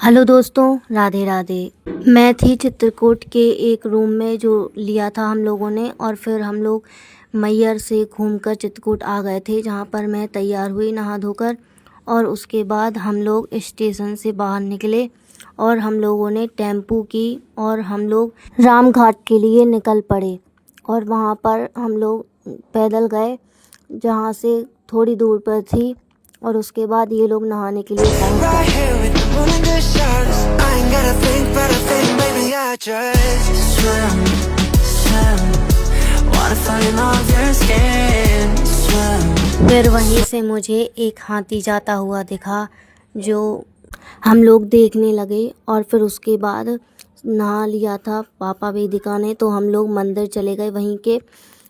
Hello दोस्तों, राधे राधे। मैं थी चित्रकूट के एक रूम में जो लिया था हम लोगों ने, और फिर हम लोग मैयर से घूमकर चित्रकूट आ गए थे, जहाँ पर मैं तैयार हुई नहा धोकर। और उसके बाद हम लोग स्टेशन से बाहर निकले और हम लोगों ने टेम्पू की और हम लोग रामघाट के लिए निकल पड़े। और वहाँ पर हम लोग पैदल गए, जहाँ से थोड़ी दूर पर थी। और उसके बाद ये लोग नहाने के लिए पहुँच गए। फिर वहीं से मुझे एक हाथी जाता हुआ दिखा, जो हम लोग देखने लगे। और फिर उसके बाद नहा लिया था पापा वेदिका ने, तो हम लोग मंदिर चले गए वहीं के।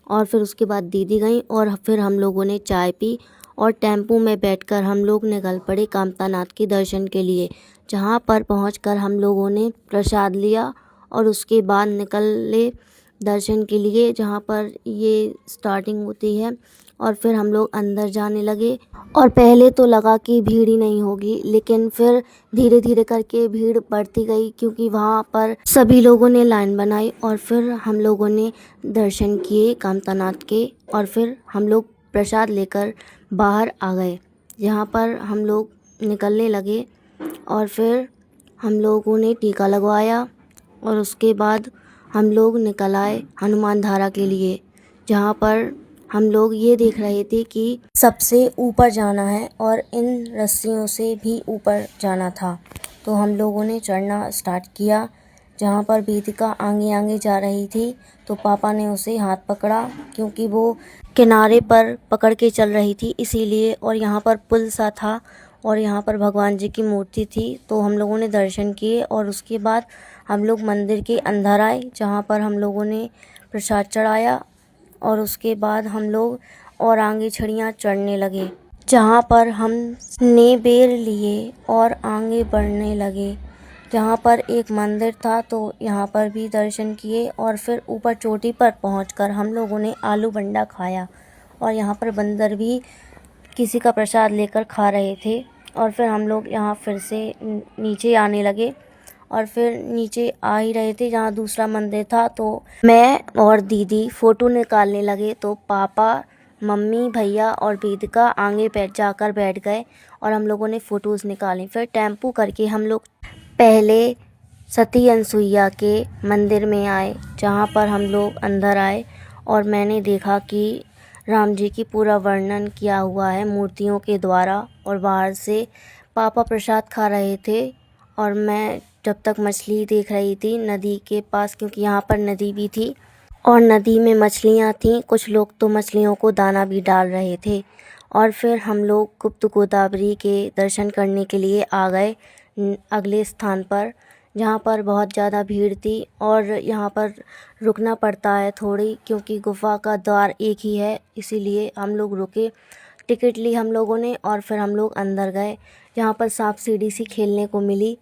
और फिर उसके बाद दीदी गई और फिर हम लोगों ने चाय पी और टेम्पू में बैठकर हम लोग निकल पड़े कामतानाथ के दर्शन के लिए, जहाँ पर पहुंचकर हम लोगों ने प्रसाद लिया और उसके बाद निकले दर्शन के लिए, जहाँ पर ये स्टार्टिंग होती है। और फिर हम लोग अंदर जाने लगे और पहले तो लगा कि भीड़ ही नहीं होगी, लेकिन फिर धीरे धीरे करके भीड़ बढ़ती गई, क्योंकि वहाँ पर सभी लोगों ने लाइन बनाई। और फिर हम लोगों ने दर्शन किए कामतानाथ के, और फिर हम लोग प्रसाद लेकर बाहर आ गए, जहाँ पर हम लोग निकलने लगे। और फिर हम लोगों ने टीका लगवाया और उसके बाद हम लोग निकल आए हनुमान धारा के लिए, जहाँ पर हम लोग ये देख रहे थे कि सबसे ऊपर जाना है और इन रस्सियों से भी ऊपर जाना था। तो हम लोगों ने चढ़ना स्टार्ट किया, जहाँ पर वेदिका आगे आगे जा रही थी, तो पापा ने उसे हाथ पकड़ा, क्योंकि वो किनारे पर पकड़ के चल रही थी इसीलिए। और यहाँ पर पुल सा था और यहाँ पर भगवान जी की मूर्ति थी, तो हम लोगों ने दर्शन किए। और उसके बाद हम लोग मंदिर के अंदर आए, जहाँ पर हम लोगों ने प्रसाद चढ़ाया। और उसके बाद हम लोग और आगे छड़ियाँ चढ़ने लगे, जहाँ पर हमने बेर लिए और आगे बढ़ने लगे, जहाँ पर एक मंदिर था, तो यहाँ पर भी दर्शन किए। और फिर ऊपर चोटी पर पहुंचकर हम लोगों ने आलू बंडा खाया, और यहाँ पर बंदर भी किसी का प्रसाद लेकर खा रहे थे। और फिर हम लोग यहाँ फिर से नीचे आने लगे, और फिर नीचे आ ही रहे थे जहाँ दूसरा मंदिर था, तो मैं और दीदी फ़ोटो निकालने लगे। तो पापा, मम्मी, भैया और वेदिका आगे जाकर बैठ गए और हम लोगों ने फ़ोटोज़ निकाले। फिर टेम्पू करके हम लोग पहले सती अनसुईया के मंदिर में आए, जहाँ पर हम लोग अंदर आए और मैंने देखा कि राम जी की पूरा वर्णन किया हुआ है मूर्तियों के द्वारा। और बाहर से पापा प्रसाद खा रहे थे और मैं जब तक मछली देख रही थी नदी के पास, क्योंकि यहाँ पर नदी भी थी और नदी में मछलियाँ थीं। कुछ लोग तो मछलियों को दाना भी डाल रहे थे। और फिर हम लोग गुप्त गोदावरी के दर्शन करने के लिए आ गए अगले स्थान पर, जहाँ पर बहुत ज़्यादा भीड़ थी। और यहाँ पर रुकना पड़ता है थोड़ी, क्योंकि गुफा का द्वार एक ही है, इसीलिए हम लोग रुके। टिकट ली हम लोगों ने और फिर हम लोग अंदर गए, जहाँ पर सांप सीढ़ी सी खेलने को मिली।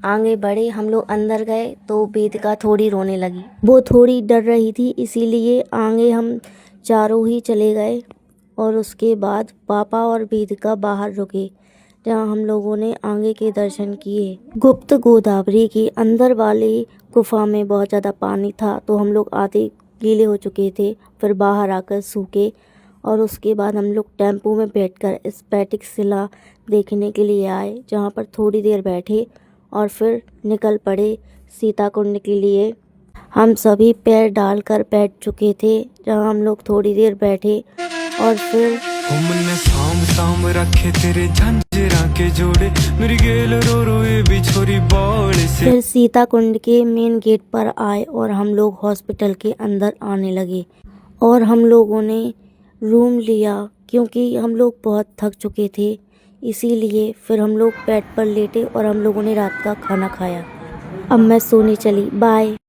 आगे बढ़े, हम लोग अंदर गए तो वेदिका थोड़ी रोने लगी, वो थोड़ी डर रही थी, इसीलिए आगे हम चारों ही चले गए। और उसके बाद पापा और वेदिका बाहर रुके, जहाँ हम लोगों ने आगे के दर्शन किए। गुप्त गोदावरी के अंदर वाली गुफा में बहुत ज़्यादा पानी था, तो हम लोग आधे गीले हो चुके थे, फिर बाहर आकर सूखे। और उसके बाद हम लोग टेम्पू में बैठकर स्फटिक शिला देखने के लिए आए, जहाँ पर थोड़ी देर बैठे और फिर निकल पड़े सीताकुंड के लिए। हम सभी पैर डालकर बैठ चुके थे, जहाँ हम लोग थोड़ी देर बैठे और फिर हमने साम रखे तेरे झंझरा के जोड़े, मेरी गेल रो रो ये बिछोरी बाल से। फिर सीताकुंड के मेन गेट पर आए और हम लोग हॉस्पिटल के अंदर आने लगे। और हम लोगों ने रूम लिया, क्योंकि हम लोग बहुत थक चुके थे, इसीलिए फिर हम लोग बेड पर लेटे और हम लोगों ने रात का खाना खाया। अब मैं सोने चली। बाय।